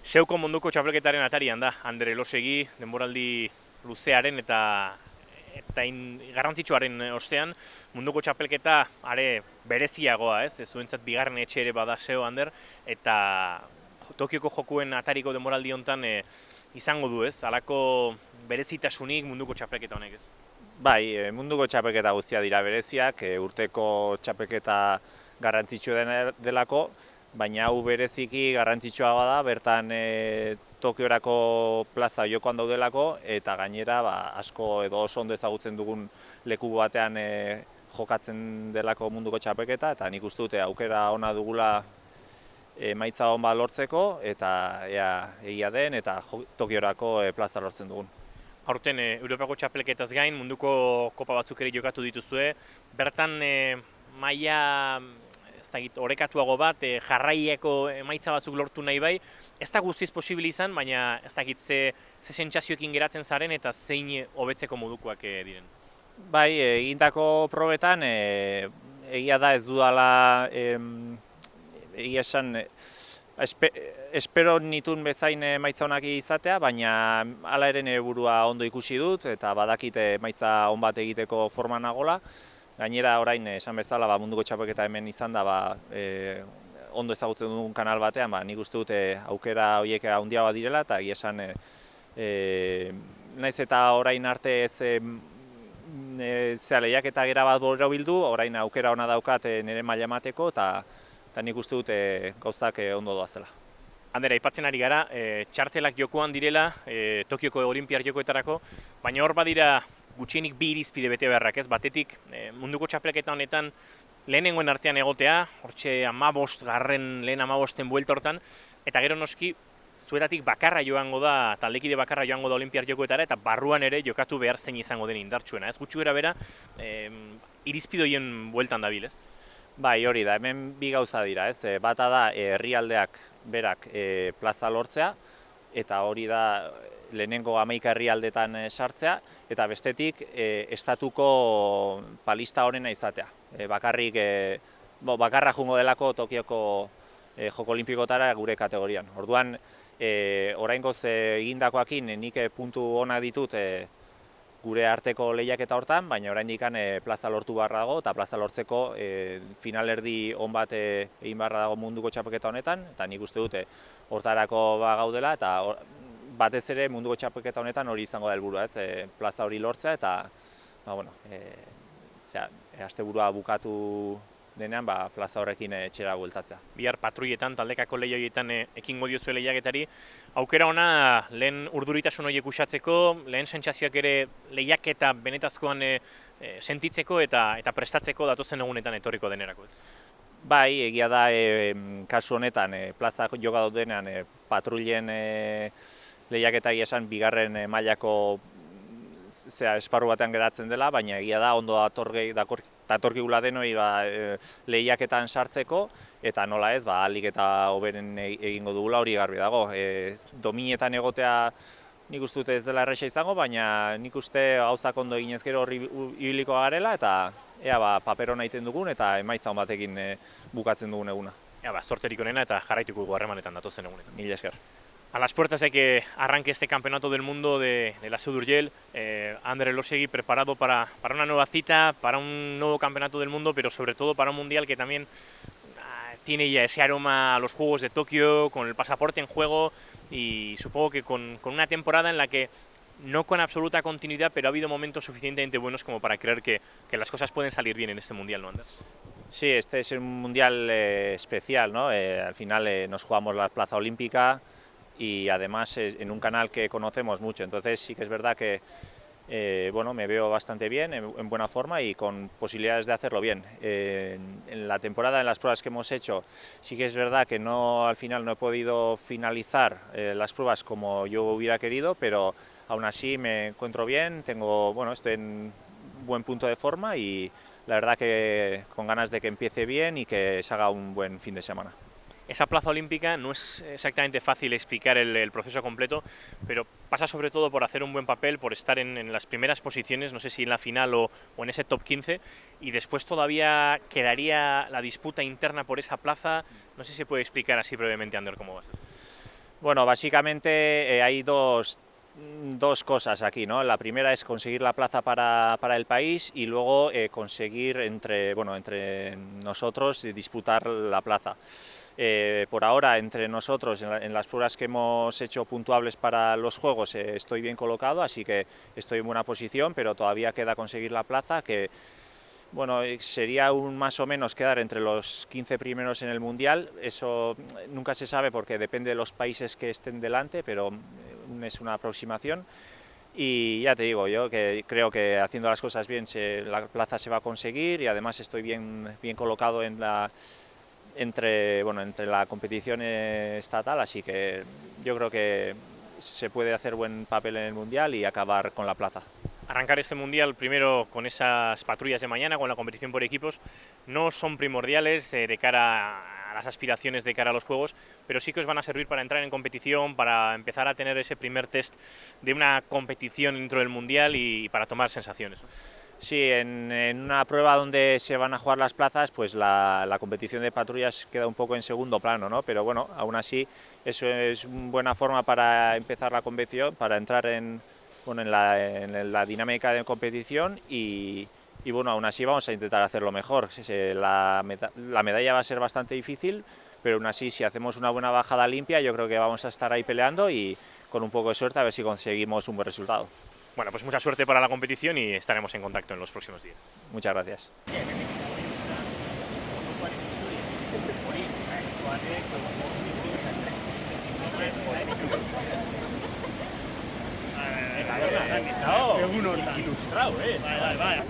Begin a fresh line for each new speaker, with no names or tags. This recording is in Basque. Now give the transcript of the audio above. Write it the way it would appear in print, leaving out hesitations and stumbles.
Zeuko munduko txapelketaren atarian da, Ander Elosegui, denboraldi luzearen eta garrantzitsuaren ostean, munduko txapelketa are bereziagoa, ez? Zuentzat bigarren etxe ere bada zeo, Ander, eta Tokioko jokuen atariko denboraldi hontan izango du, ez? Halako berezitasunik munduko txapelketa honek, ez?
Bai, munduko txapelketa guztia dira bereziak, urteko txapelketa garrantzitsua delako, baina hau bereziki garrantzitsua bada, bertan Tokiorako plaza jokoan daudelako, eta gainera asko edo oso ondo ezagutzen dugun leku batean jokatzen delako munduko txapelketa, eta nik uste dute aukera ona dugula emaitza on bat lortzeko, eta egia den, eta Tokiorako plaza lortzen dugun.
Aurten Europako txapelketaz gain, munduko kopa batzuk ere jokatu dituzue, bertan maila orekatuago bat, jarraieko emaitza batzuk lortu nahi bai, ez da guztiz posible izan, baina ez dakit ze sentsazioekin geratzen zaren eta zein hobetzeko modukoak diren.
Bai, egindako probetan, egia da ez dudala, egia esan, espero nituen bezain emaitza onak izatea, baina hala ere nire burua ondo ikusi dut, eta badakit emaitza on bat egiteko forma nagola. Gainera orain esan bezala munduko txapelketa hemen izan da ondo ezagutzen dugun kanal batean, nik uste dut aukera horiek handiagoa direla, eta egia esan naiz eta orain arte ez lehiaketa gera bat borobildu, orain aukera ona daukat nire maila emateko, eta nik uste dut gauzak ondo doazela.
Ander, aipatzen ari gara, txartelak jokoan direla, Tokioko Olinpiar jokoetarako, baina hor badira gutxienik bi irizpide bete beharrak, ez? Batetik, munduko txapelketa honetan lehenengoen artean egotea, hortxe lehen 15. buelta hortan, eta gero noski, zuetatik bakarra joango da, taldekide bakarra joango da Olinpiar jokoetara, eta barruan ere jokatu behar zein izango den indartsuena, ez? Gutxu bera, irizpidoien bueltan dabil, ez?
Bai, hori da, hemen bi gauza dira, ez? Bata da herrialdeak berak plaza lortzea, eta hori da lehenengo 11 herrialdetan sartzea, eta bestetik estatuko palista honena izatea. Bakarra jungo delako Tokioko Joko Olimpikotara gure kategorian. Orduan, oraingoz egindakoakin nik puntu onak ditut gure arteko lehiaketa hortan, baina oraindik plaza lortu beharra dago, eta plaza lortzeko finalerdi on bat egin beharra dago munduko txapelketa honetan, eta nik uste dute hortarako gaudela, eta batez ere munduko txapelketa honetan hori izango da helburua, ez, plaza hori lortzea, eta asteburua bukatu denean plaza horrekin etxera bueltatzea.
Bihar patruietan, taldekako lehioietan ekingo diozue lehiaketari, aukera ona lehen urduritasun horiek usatzeko, lehen sentsazioak ere lehiaketa benetazkoan sentitzeko eta prestatzeko datozen egunetan etorriko denerako.
Bai, egia da kasu honetan plaza joka daudenean patrulien lehiaketa esan bigarren mailako esparru batean geratzen dela, baina egia da ondo datorkigula denoi lehiaketan sartzeko, eta nola ez, ahalik eta hoberen egingo dugula hori garbi dago. Dominetan egotea nik uste dut ez dela erresa izango, baina nik uste gauzak ondo eginez gero horri ibiliko garela, eta ea paper hona egiten dugun, eta emaitza hon batekin bukatzen dugun eguna.
Zorterik onena eta jarraituko dugu harremanetan datozen egunetan.
Mila esker.
A las puertas de que arranque este campeonato del mundo de la Seu d'Urgell, Ander Elosegui preparado para una nueva cita, para un nuevo campeonato del mundo, pero sobre todo para un mundial que también tiene ya ese aroma a los Juegos de Tokio, con el pasaporte en juego y supongo que con una temporada en la que no con absoluta continuidad, pero ha habido momentos suficientemente buenos como para creer que las cosas pueden salir bien en este mundial, ¿no, Ander?
Sí, este es un mundial especial, ¿no? Al final nos jugamos la plaza olímpica y además en un canal que conocemos mucho, entonces sí que es verdad que me veo bastante bien, en buena forma y con posibilidades de hacerlo bien. En la temporada, en las pruebas que hemos hecho, sí que es verdad que al final no he podido finalizar las pruebas como yo hubiera querido, pero aún así me encuentro bien, estoy en buen punto de forma y la verdad que con ganas de que empiece bien y que se haga un buen fin de semana.
Esa plaza olímpica no es exactamente fácil explicar el proceso completo, pero pasa sobre todo por hacer un buen papel, por estar en las primeras posiciones, no sé si en la final o en ese top 15, y después todavía quedaría la disputa interna por esa plaza. No sé si se puede explicar así brevemente, Ander, cómo va a ser.
Bueno, básicamente hay dos cosas aquí, ¿no? La primera es conseguir la plaza para el país y luego conseguir entre nosotros disputar la plaza. Por ahora, entre nosotros, en las pruebas que hemos hecho puntuables para los Juegos, estoy bien colocado, así que estoy en buena posición, pero todavía queda conseguir la plaza, que bueno, sería más o menos quedar entre los 15 primeros en el Mundial. Eso nunca se sabe porque depende de los países que estén delante, pero es una aproximación. Y ya te digo, yo que creo que haciendo las cosas bien la plaza se va a conseguir y además estoy bien colocado entre la competición estatal, así que yo creo que se puede hacer buen papel en el Mundial y acabar con la plaza.
Arrancar este Mundial primero con esas patrullas de mañana, con la competición por equipos, no son primordiales de cara a las aspiraciones de cara a los Juegos, pero sí que os van a servir para entrar en competición, para empezar a tener ese primer test de una competición dentro del Mundial y para tomar sensaciones.
Sí, en una prueba donde se van a jugar las plazas, pues la competición de patrullas queda un poco en segundo plano, ¿no? Pero bueno, aún así eso es una buena forma para empezar la competición, para entrar en la dinámica de competición y bueno, aún así vamos a intentar hacerlo mejor. La medalla va a ser bastante difícil, pero aún así si hacemos una buena bajada limpia yo creo que vamos a estar ahí peleando y con un poco de suerte a ver si conseguimos un buen resultado.
Bueno, pues mucha suerte para la competición y estaremos en contacto en los próximos días.
Muchas gracias.
Uno ilustrado, vale.